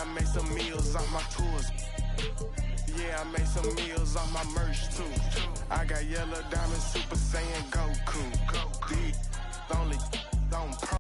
I made some meals off my tours. Yeah, I made some meals off my merch too. I got yellow diamond Super Saiyan Goku. These only don't pro.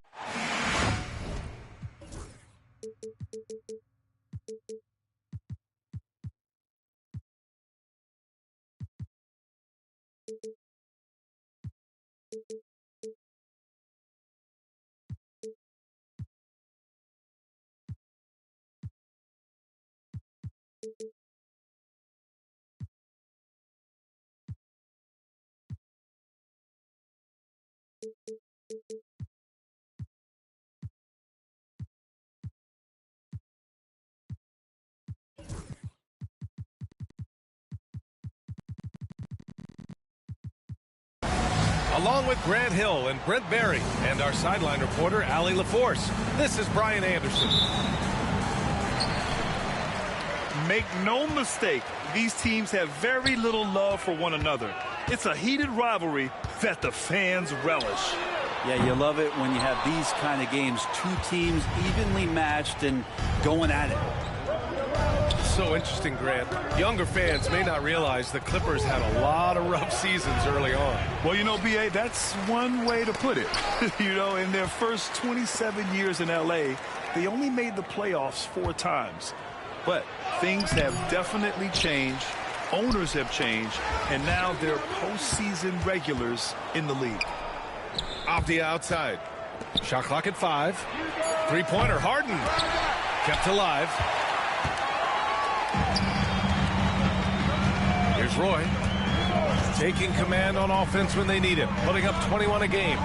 Along with Grant Hill and Brent Barry and our sideline reporter, Allie LaForce, this is Brian Anderson. Make no mistake, these teams have very little love for one another. It's a heated rivalry that the fans relish. Yeah, you love it when you have these kind of games. Two teams evenly matched and going at it. So interesting, Grant. Younger fans may not realize the Clippers had a lot of rough seasons early on. Well, you know, B.A., that's one way to put it. You know, in their first 27 years in L.A., they only made the playoffs 4 times. But things have definitely changed. Owners have changed. And now they're postseason regulars in the league. Avdia outside. Shot clock at 5. Three-pointer, Harden. Kept alive. Here's Roy. Taking command on offense when they need him. Putting up 21 a game.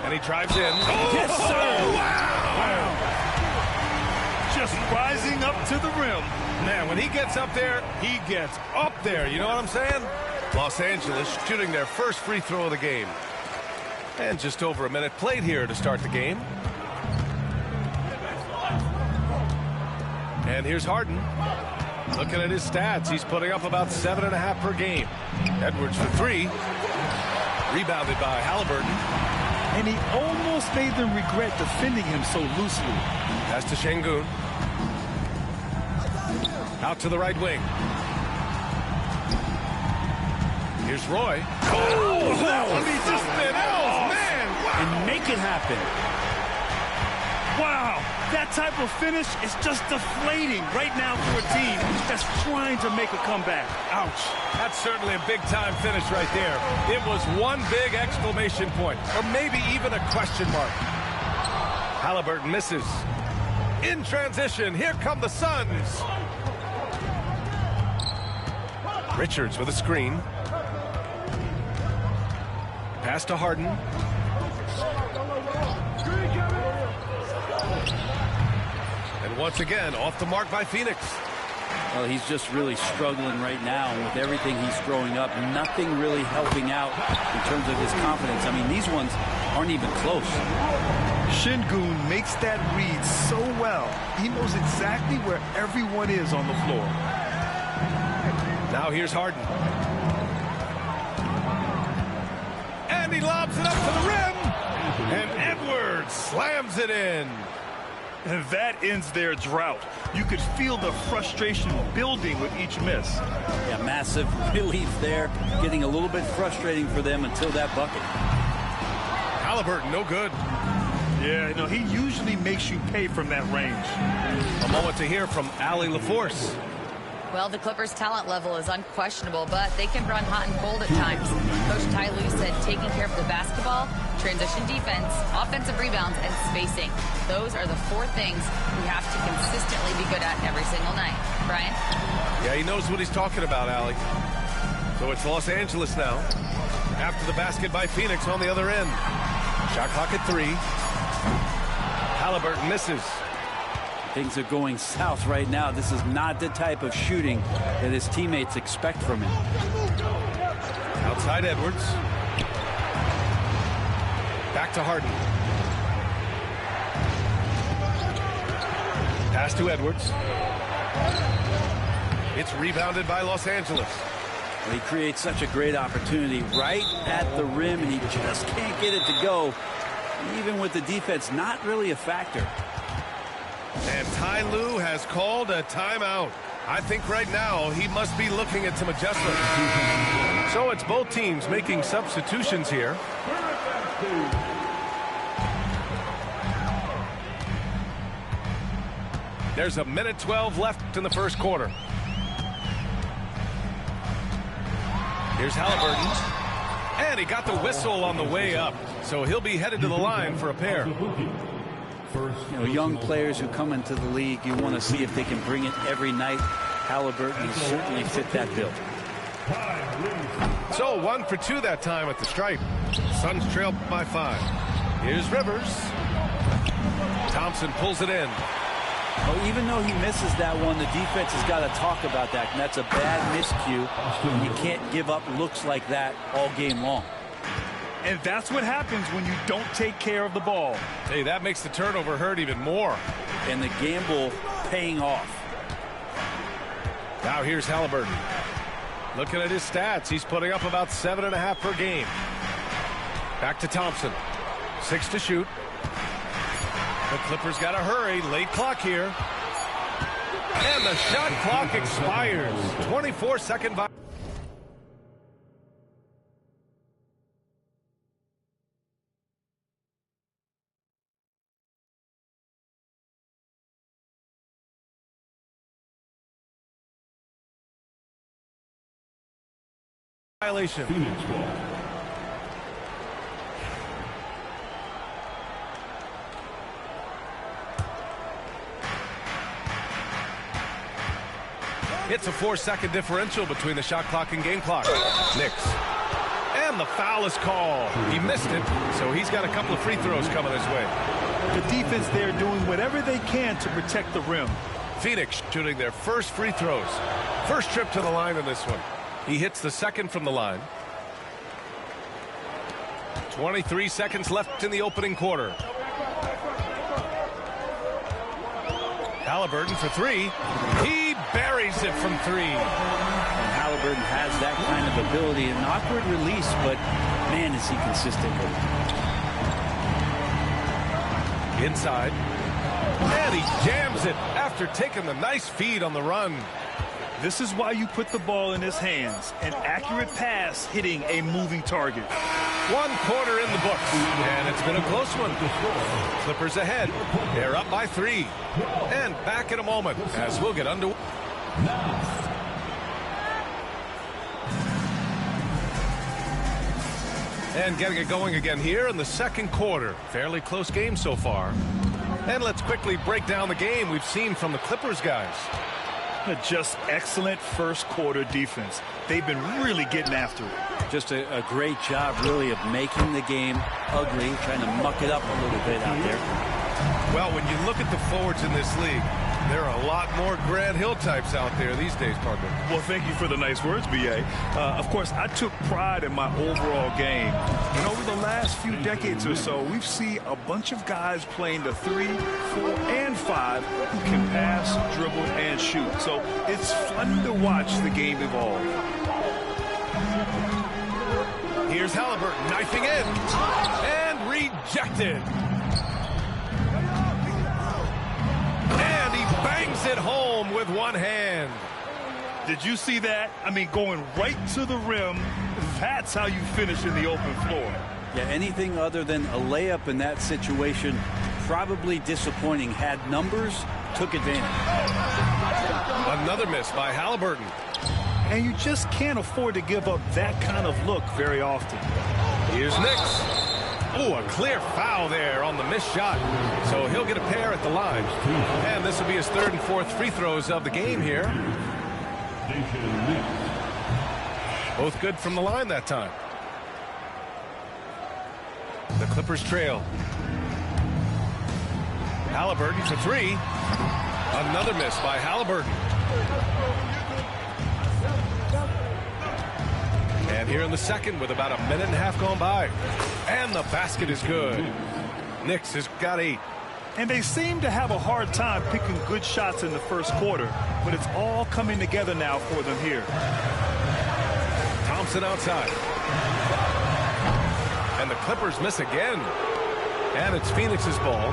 And he drives in. Oh, yes, sir! Wow! Just rising up to the rim. Man, when he gets up there, he gets up there. You know what I'm saying? Los Angeles shooting their first free throw of the game. And just over a minute played here to start the game. And here's Harden. Looking at his stats, he's putting up about 7.5 per game. Edwards for 3. Rebounded by Halliburton. And he almost made them regret defending him so loosely. Pass to Şengün. Out to the right wing. Here's Roy. Oh, that one he just been off, man. Wow. And make it happen. Wow, that type of finish is just deflating right now for a team that's trying to make a comeback. Ouch. That's certainly a big-time finish right there. It was one big exclamation point, or maybe even a question mark. Halliburton misses. In transition, here come the Suns. Richards with a screen. Pass to Harden. And once again, off the mark by Phoenix. Well, he's just really struggling right now, and with everything he's throwing up, nothing really helping out in terms of his confidence. I mean, these ones aren't even close. Şengün makes that read so well. He knows exactly where everyone is on the floor. Now here's Harden. And he lobs it up to the rim. And Edwards slams it in. And that ends their drought. You could feel the frustration building with each miss. Yeah, massive relief there. Getting a little bit frustrating for them until that bucket. Halliburton, no good. Yeah, you know, he usually makes you pay from that range. A moment to hear from Allie LaForce. Well, the Clippers' talent level is unquestionable, but they can run hot and cold at times. Coach Ty Lue said taking care of the basketball, transition defense, offensive rebounds, and spacing. Those are the 4 things we have to consistently be good at every single night. Brian? Yeah, he knows what he's talking about, Allie. So it's Los Angeles now. After the basket by Phoenix on the other end. Shot clock at 3. Halliburton misses. Things are going south right now. This is not the type of shooting that his teammates expect from him. Outside Edwards. Back to Harden. Pass to Edwards. It's rebounded by Los Angeles. Well, he creates such a great opportunity right at the rim, and he just can't get it to go. Even with the defense not really a factor. And Ty Lue has called a timeout. I think right now he must be looking at some adjustments. So it's both teams making substitutions here. There's a minute 12 left in the first quarter. Here's Halliburton. And he got the whistle on the way up. So he'll be headed to the line for a pair. You know, young players who come into the league, you want to see if they can bring it every night. Halliburton has certainly fit that bill. So 1 for 2 that time at the stripe. Suns trail by 5. Here's Rivers. Thompson pulls it in. Well, even though he misses that one, the defense has got to talk about that, and that's a bad miscue. You can't give up looks like that all game long. And that's what happens when you don't take care of the ball. Hey, that makes the turnover hurt even more. And the gamble paying off. Now here's Halliburton. Looking at his stats, he's putting up about 7.5 per game. Back to Thompson. 6 to shoot. The Clippers got to hurry. Late clock here. And the shot clock expires. 24-second violation. It's a 4-second differential between the shot clock and game clock. Knicks. And the foul is called. He missed it, so he's got a couple of free throws coming his way. The defense there doing whatever they can to protect the rim. Phoenix shooting their first free throws. First trip to the line in this one. He hits the second from the line. 23 seconds left in the opening quarter. Halliburton for 3. He buries it from 3. And Halliburton has that kind of ability. An awkward release, but man, is he consistent with it. Inside. And he jams it after taking the nice feed on the run. This is why you put the ball in his hands. An accurate pass hitting a moving target. 1 quarter in the books, and it's been a close one. Clippers ahead. They're up by 3. And back in a moment as we'll get underway. And getting it going again here in the second quarter. Fairly close game so far. And let's quickly break down the game we've seen from the Clippers guys. Just excellent first quarter defense. They've been really getting after it. Just a great job, really, of making the game ugly, trying to muck it up a little bit out there. Well, when you look at the forwards in this league, there are a lot more Grant Hill types out there these days, Parker. Well, thank you for the nice words, B.A. Of course, I took pride in my overall game. And over the last few decades or so, we've seen a bunch of guys playing the 3, 4, and 5 who can pass, dribble, and shoot. So it's fun to watch the game evolve. Here's Halliburton knifing in. And rejected. Bangs it home with one hand. Did you see that? I mean, going right to the rim. That's how you finish in the open floor. Yeah, anything other than a layup in that situation, probably disappointing. Had numbers, took advantage. Another miss by Halliburton. And you just can't afford to give up that kind of look very often. Here's Knicks. Oh, a clear foul there on the missed shot. So he'll get a pair at the line. And this will be his 3rd and 4th free throws of the game here. Both good from the line that time. The Clippers trail. Halliburton for 3. Another miss by Halliburton. And here in the second with about a minute and a half gone by. And the basket is good. Knicks has got 8. And they seem to have a hard time picking good shots in the first quarter, but it's all coming together now for them here. Thompson outside. And the Clippers miss again. And it's Phoenix's ball.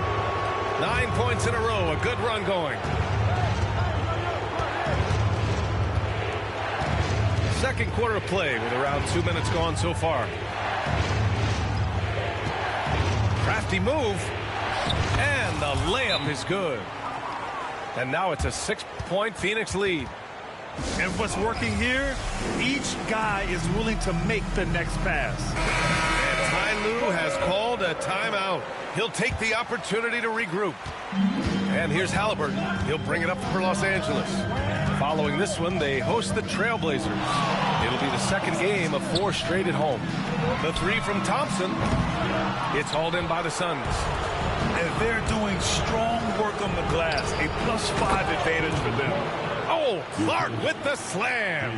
9 points in a row. A good run going. Second quarter of play with around 2 minutes gone so far. Crafty move. And the layup is good. And now it's a 6-point Phoenix lead. And what's working here, each guy is willing to make the next pass. And Ty Lue has called a timeout. He'll take the opportunity to regroup. And here's Halliburton. He'll bring it up for Los Angeles. Following this one, they host the Trailblazers. It'll be the second game of 4 straight at home. The 3 from Thompson. It's hauled in by the Suns. And they're doing strong work on the glass. A +5 advantage for them. Oh, Clark with the slam.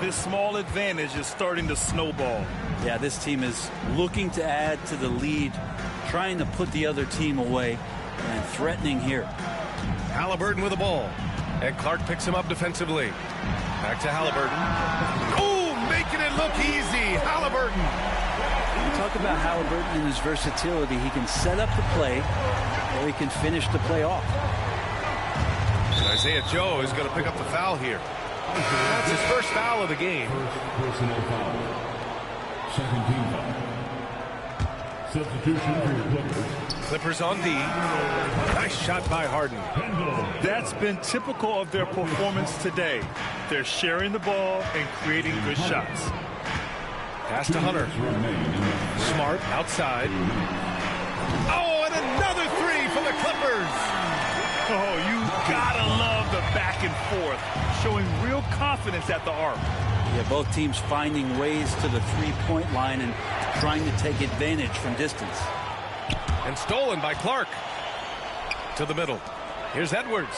This small advantage is starting to snowball. Yeah, this team is looking to add to the lead, trying to put the other team away, and threatening here. Halliburton with the ball. And Clark picks him up defensively. Back to Halliburton. Oh, making it look easy. Halliburton. Talk about Halliburton and his versatility. He can set up the play, or he can finish the play off. And Isaiah Joe is going to pick up the foul here. That's his first foul of the game. First personal foul. Second team foul. Substitution for your Clippers. Clippers on D. Nice shot by Harden. That's been typical of their performance today. They're sharing the ball and creating good shots. Pass to Hunter. Smart outside. Oh, and another 3 for the Clippers. Oh, you gotta love the back and forth, showing real confidence at the arc. Yeah, both teams finding ways to the three-point line and trying to take advantage from distance. And stolen by Clark. To the middle. Here's Edwards.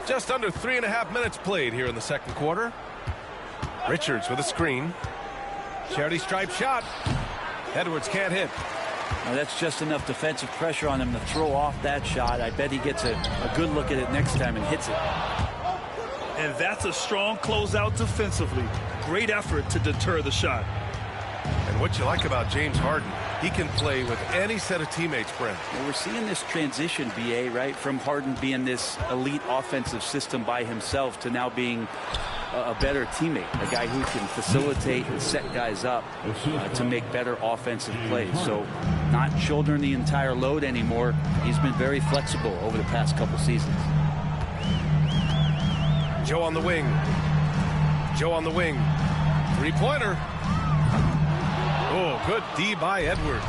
Just under 3.5 minutes played here in the second quarter. Richards with a screen. Charity stripe shot. Edwards can't hit. Now that's just enough defensive pressure on him to throw off that shot. I bet he gets a good look at it next time and hits it. And that's a strong closeout defensively. Great effort to deter the shot. And what you like about James Harden, he can play with any set of teammates, Brent. Well, we're seeing this transition, BA, right, from Harden being this elite offensive system by himself to now being a better teammate, a guy who can facilitate and set guys up to make better offensive plays. So not shouldering the entire load anymore. He's been very flexible over the past couple seasons. Joe on the wing. Joe on the wing. Three-pointer. Oh, good D by Edwards.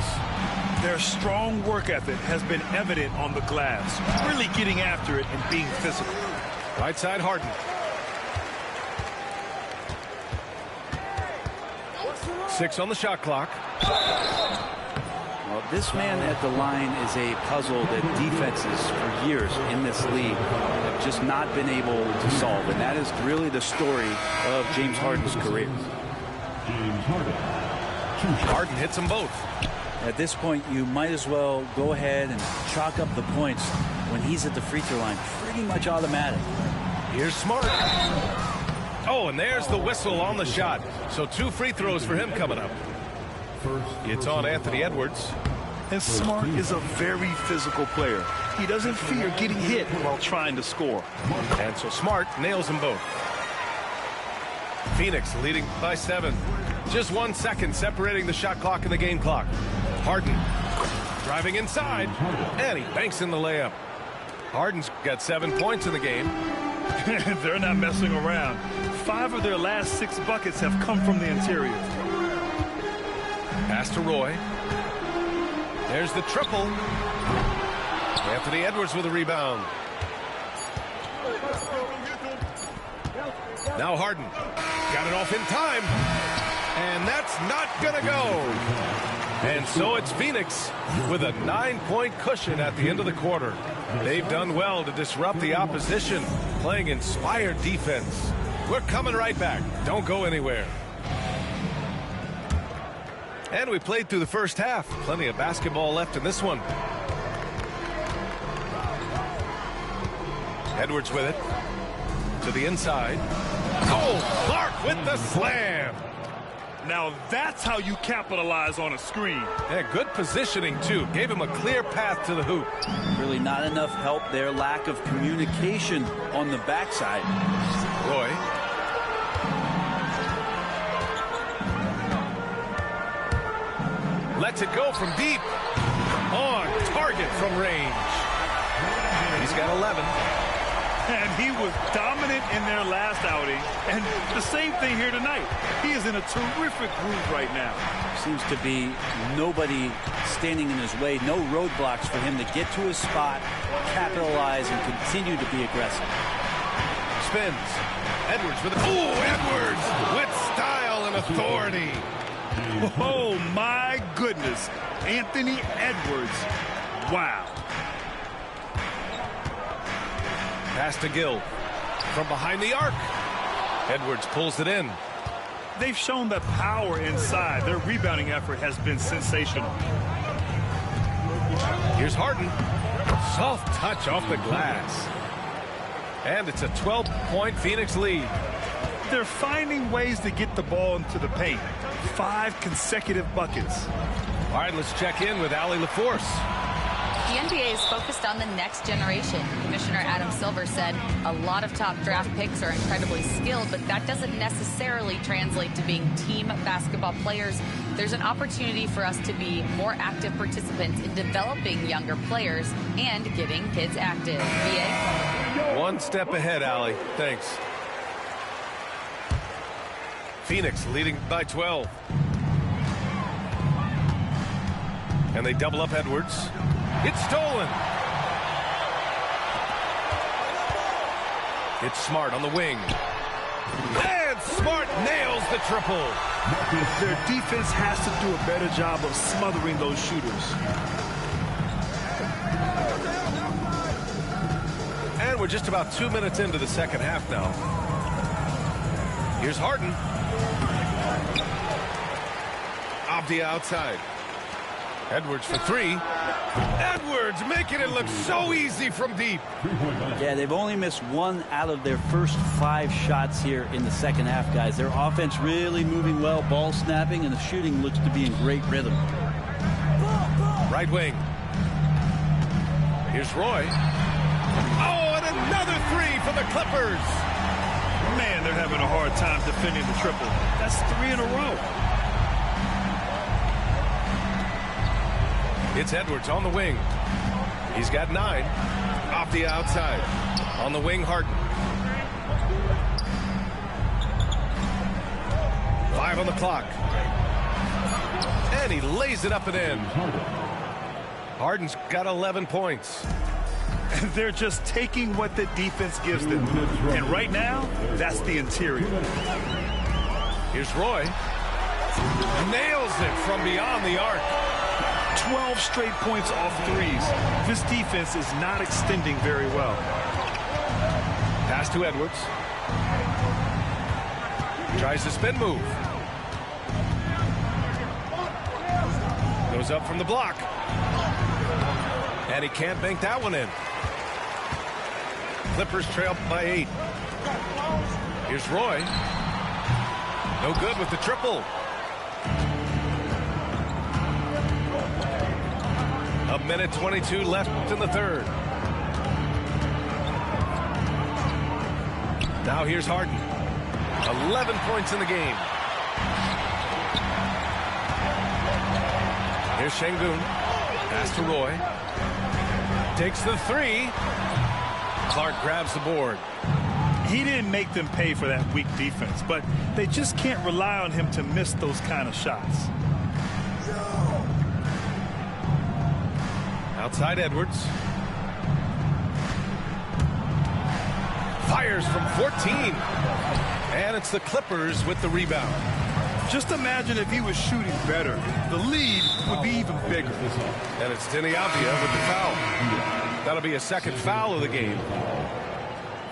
Their strong work ethic has been evident on the glass, really getting after it and being physical. Right side Harden. Six on the shot clock. Well, this man at the line is a puzzle that defenses for years in this league have just not been able to solve, and that is really the story of James Harden's career. James Harden. Harden hits them both. At this point, you might as well go ahead and chalk up the points when he's at the free throw line. Pretty much automatic. Here's Smart. Oh, and there's the whistle on the shot. So 2 free throws for him coming up. It's on Anthony Edwards. And Smart is a very physical player. He doesn't fear getting hit while trying to score. And so Smart nails them both. Phoenix leading by 7. Just 1 second separating the shot clock and the game clock. Harden driving inside, and he banks in the layup. Harden's got 7 points in the game. They're not messing around. 5 of their last 6 buckets have come from the interior. Pass to Roy. There's the triple. Anthony Edwards with a rebound. Now Harden. Got it off in time. And that's not going to go. And so it's Phoenix with a 9-point cushion at the end of the quarter. They've done well to disrupt the opposition, playing inspired defense. We're coming right back. Don't go anywhere. And we played through the first half. Plenty of basketball left in this one. Edwards with it. To the inside. Oh, Clark with the slam. Now that's how you capitalize on a screen. Yeah, good positioning, too. Gave him a clear path to the hoop. Really not enough help there. Lack of communication on the backside. Roy. Lets it go from deep. On target from range. He's got 11. And he was dominant in their last outing. And the same thing here tonight. He is in a terrific groove right now. Seems to be nobody standing in his way. No roadblocks for him to get to his spot, capitalize, and continue to be aggressive. Spins. Edwards with Edwards with style and authority. Oh, my goodness. Anthony Edwards. Wow. Pass to Gill. From behind the arc. Edwards pulls it in. They've shown the power inside. Their rebounding effort has been sensational. Here's Harden. Soft touch off the glass. And it's a 12-point Phoenix lead. They're finding ways to get the ball into the paint. 5 consecutive buckets. All right, let's check in with Allie LaForce. The NBA is focused on the next generation. Commissioner Adam Silver said a lot of top draft picks are incredibly skilled, but that doesn't necessarily translate to being team basketball players. There's an opportunity for us to be more active participants in developing younger players and getting kids active. VA? One step ahead, Allie. Thanks. Phoenix leading by 12. And they double up Edwards. It's stolen. It's Smart on the wing. And Smart nails the triple. Their defense has to do a better job of smothering those shooters. And we're just about 2 minutes into the second half now. Here's Harden. Abdi outside. Edwards for 3. Edwards making it look so easy from deep. Yeah, they've only missed 1 out of their first 5 shots here in the second half, guys. Their offense really moving well, ball snapping, and the shooting looks to be in great rhythm. Right wing. Here's Roy. Oh, and another 3 for the Clippers. Man, they're having a hard time defending the triple. That's 3 in a row. It's Edwards on the wing. He's got 9. Off the outside. On the wing, Harden. 5 on the clock. And he lays it up and in. Harden's got 11 points. They're just taking what the defense gives them. And right now, that's the interior. Here's Roy. Nails it from beyond the arc. 12 straight points off threes. This defense is not extending very well. Pass to Edwards. Tries the spin move. Goes up from the block. And he can't bank that one in. Clippers trail by 8. Here's Roy. No good with the triple. A minute 22 left in the third. Now here's Harden. 11 points in the game. Here's Şengün. Pass to Roy. Takes the 3. Clark grabs the board. He didn't make them pay for that weak defense, but they just can't rely on him to miss those kind of shots. Outside Edwards. Fires from 14. And it's the Clippers with the rebound. Just imagine if he was shooting better. The lead would be even bigger. And it's Deni Avdija with the foul. That'll be a second foul of the game.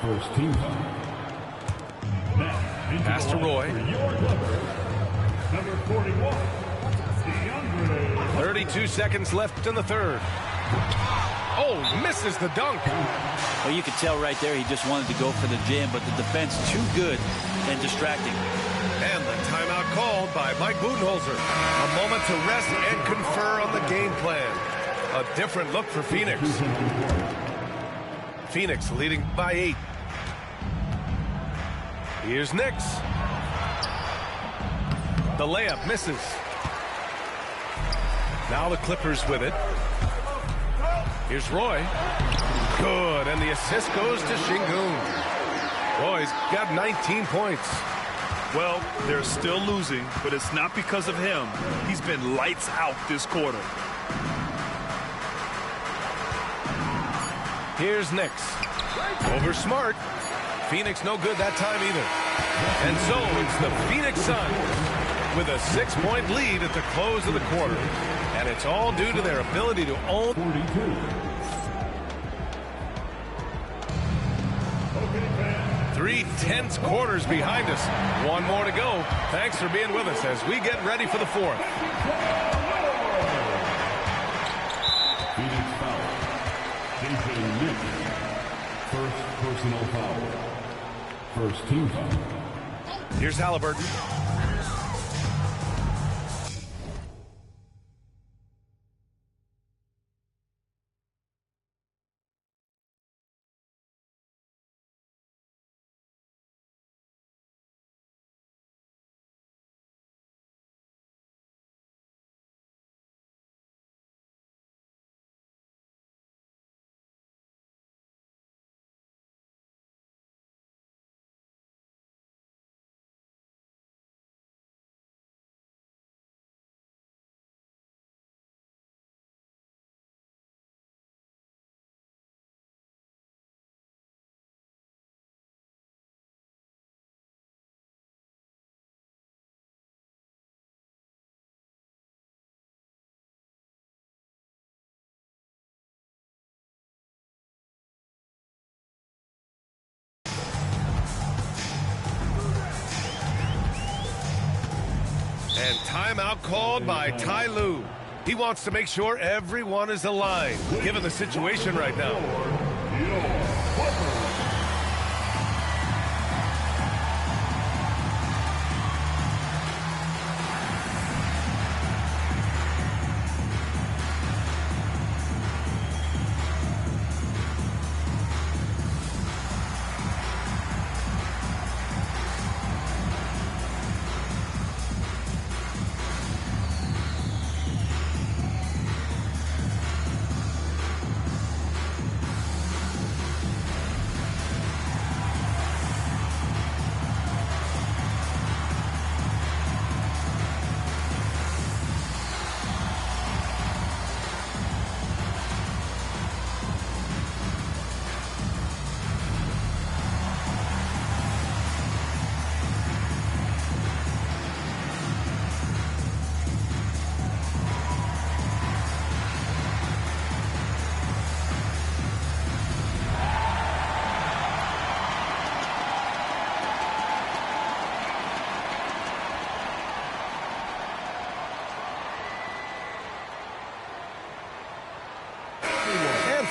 First team foul. Pass to Roy. Number 41, DeAndre. 32 seconds left in the third. Oh, misses the dunk. Well, you could tell right there he just wanted to go for the jam, but the defense too good and distracting. And the timeout called by Mike Budenholzer. A moment to rest and confer on the game plan. A different look for Phoenix. Phoenix leading by 8. Here's Nix. The layup misses. Now the Clippers with it. Here's Roy. Good, and the assist goes to Şengün. Roy's got 19 points. Well, they're still losing, but it's not because of him. He's been lights out this quarter. Here's Nix. Over Smart. Phoenix no good that time either. And so it's the Phoenix Suns with a 6-point lead at the close of the quarter. And it's all due to their ability to own. 42. 3 tense quarters behind us. One more to go. Thanks for being with us as we get ready for the 4th. Phoenix foul. DJ Nix. First personal foul. First team foul. Here's Halliburton. And timeout called by Ty Lue. He wants to make sure everyone is aligned, given the situation right now.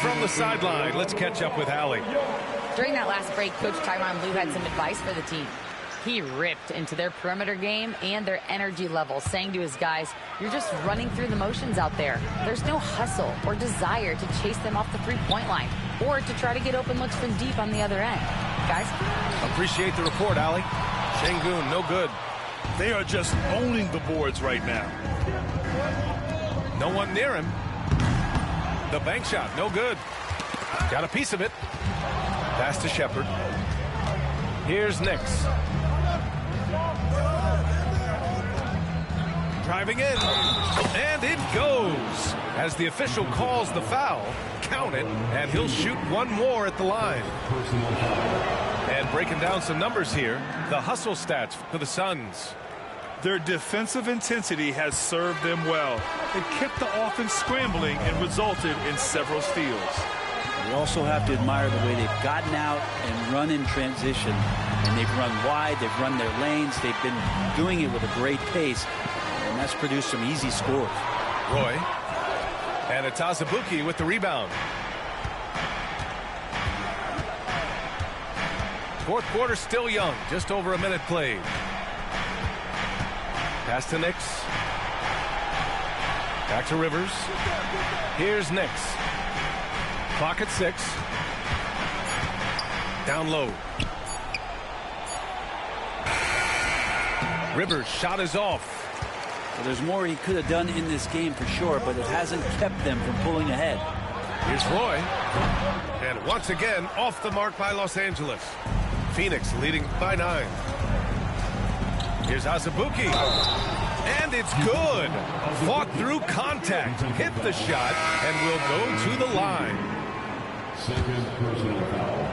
From the sideline, let's catch up with Allie. During that last break, Coach Tyronn Lue had some advice for the team. He ripped into their perimeter game and their energy level, saying to his guys, you're just running through the motions out there. There's no hustle or desire to chase them off the three-point line or to try to get open looks from deep on the other end. Guys? Appreciate the report, Allie. Şengün, no good. They are just owning the boards right now. No one near him. The bank shot, no good. Got a piece of it. Pass to Shepherd. Here's Nix. Driving in. And it goes. As the official calls the foul, count it, and he'll shoot one more at the line. And breaking down some numbers here, the hustle stats for the Suns. Their defensive intensity has served them well. It kept the offense scrambling and resulted in several steals. You also have to admire the way they've gotten out and run in transition. And they've run wide, they've run their lanes, they've been doing it with a great pace. And that's produced some easy scores. Roy. And it's Azubuike with the rebound. Fourth quarter still young, just over a minute played. Pass to Nix. Back to Rivers. Here's Nix. Clock at 6. Down low. Rivers' shot is off. Well, there's more he could have done in this game for sure, but it hasn't kept them from pulling ahead. Here's Roy. And once again, off the mark by Los Angeles. Phoenix leading by 9. Here's Azubuike. And it's good. Fought through contact. Hit the shot and will go to the line. Second personal foul.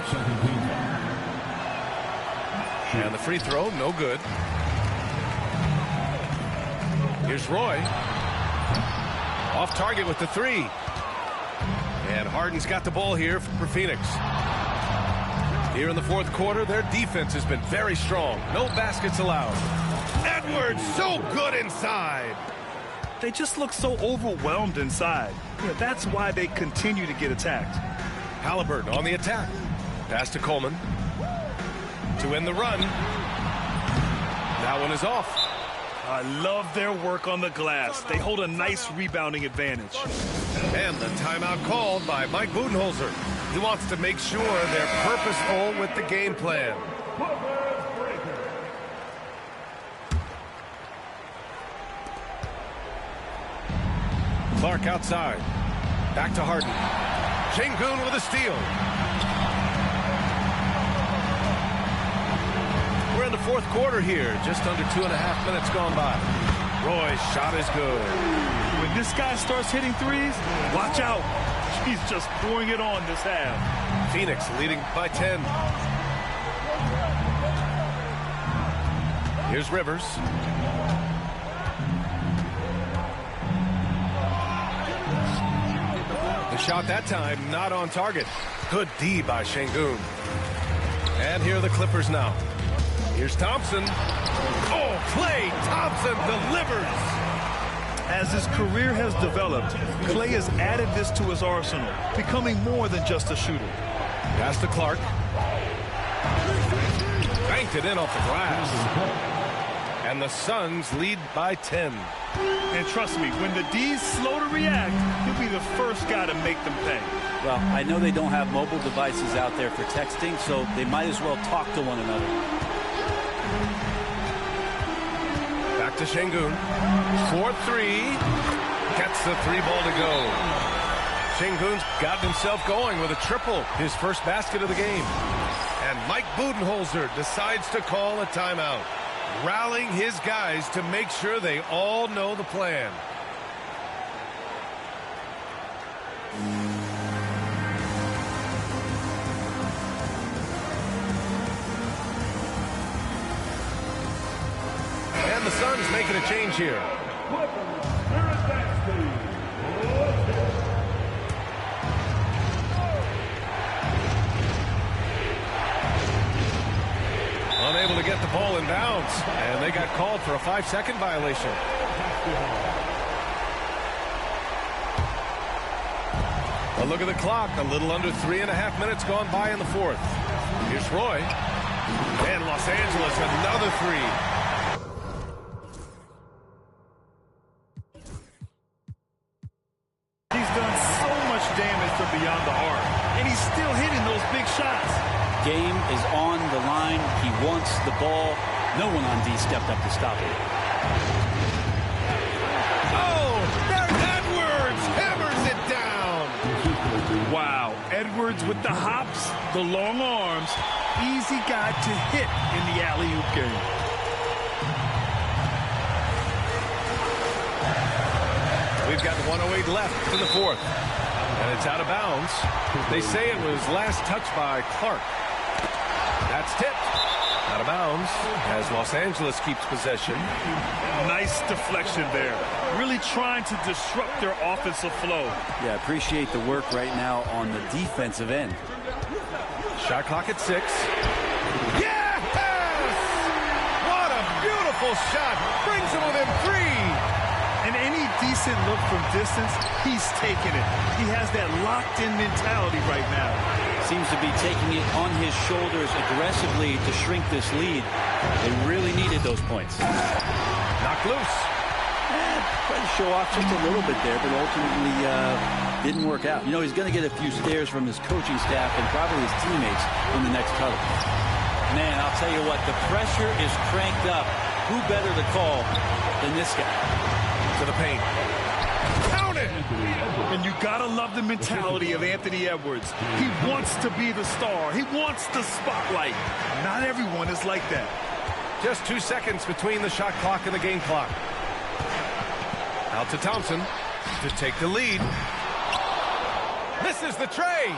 Second team foul. And the free throw, no good. Here's Roy. Off target with the 3. And Harden's got the ball here for Phoenix. Here in the fourth quarter, their defense has been very strong. No baskets allowed. Edwards, so good inside. They just look so overwhelmed inside. Yeah, that's why they continue to get attacked. Halliburton on the attack. Pass to Coleman. To end the run. That one is off. I love their work on the glass. They hold a nice rebounding advantage. And the timeout called by Mike Budenholzer. He wants to make sure they're purposeful with the game plan. Clark outside. Back to Harden. Sengun with a steal. We're in the fourth quarter here. Just under 2.5 minutes gone by. Roy's shot is good. When this guy starts hitting threes, watch out. He's just pouring it on this half. Phoenix leading by 10. Here's Rivers. The shot that time not on target. Good D by Sengun. And here are the Clippers now. Here's Thompson. Oh, play! Thompson delivers! As his career has developed, Clay has added this to his arsenal, becoming more than just a shooter. Pass to Clark. Banked it in off the glass. And the Suns lead by 10. And trust me, when the D's slow to react, he'll be the first guy to make them pay. Well, I know they don't have mobile devices out there for texting, so they might as well talk to one another. Back to Sengun. 4-3. Gets the 3-ball to go. Sengun's gotten himself going with a triple, his first basket of the game. And Mike Budenholzer decides to call a timeout, rallying his guys to make sure they all know the plan. And the Suns making a change here. Unable to get the ball in bounds, and they got called for a 5-second violation. A look at the clock, a little under 3.5 minutes gone by in the fourth. Here's Roy, and Los Angeles another 3. He's done so much damage from beyond the arc, and he's still hitting those big shots. Game is on the line. He wants the ball. No one on D stepped up to stop it. Oh, there's Edwards, hammers it down. Wow, Edwards with the hops, the long arms, easy guy to hit in the alley-oop game. We've got 1:08 left in the fourth, and it's out of bounds. They say it was last touched by Clark. That's tipped. Out of bounds as Los Angeles keeps possession. Nice deflection there. Really trying to disrupt their offensive flow. Yeah, appreciate the work right now on the defensive end. Shot clock at 6. Yes! What a beautiful shot. Brings him within 3. And any decent look from distance, he's taking it. He has that locked-in mentality right now. seems to be taking it on his shoulders aggressively to shrink this lead. They really needed those points. Knocked loose. Tried to show off just a little bit there, but ultimately didn't work out. You know, he's going to get a few stares from his coaching staff and probably his teammates in the next huddle. Man, I'll tell you what, the pressure is cranked up. Who better to call than this guy? To the paint. Count it! And you gotta love the mentality of Anthony Edwards. He wants to be the star. He wants the spotlight. Not everyone is like that. Just 2 seconds between the shot clock and the game clock. Out to Thompson to take the lead. Misses the tray.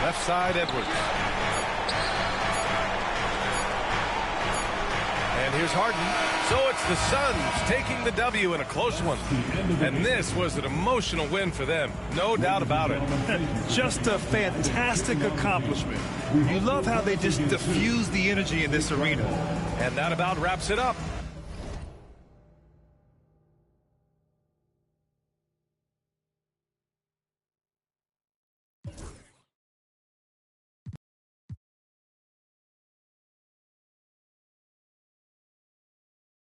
Left side, Edwards. And here's Harden. So it's the Suns taking the W in a close one. And this was an emotional win for them. No doubt about it. Just a fantastic accomplishment. You love how they just diffuse the energy in this arena. And that about wraps it up.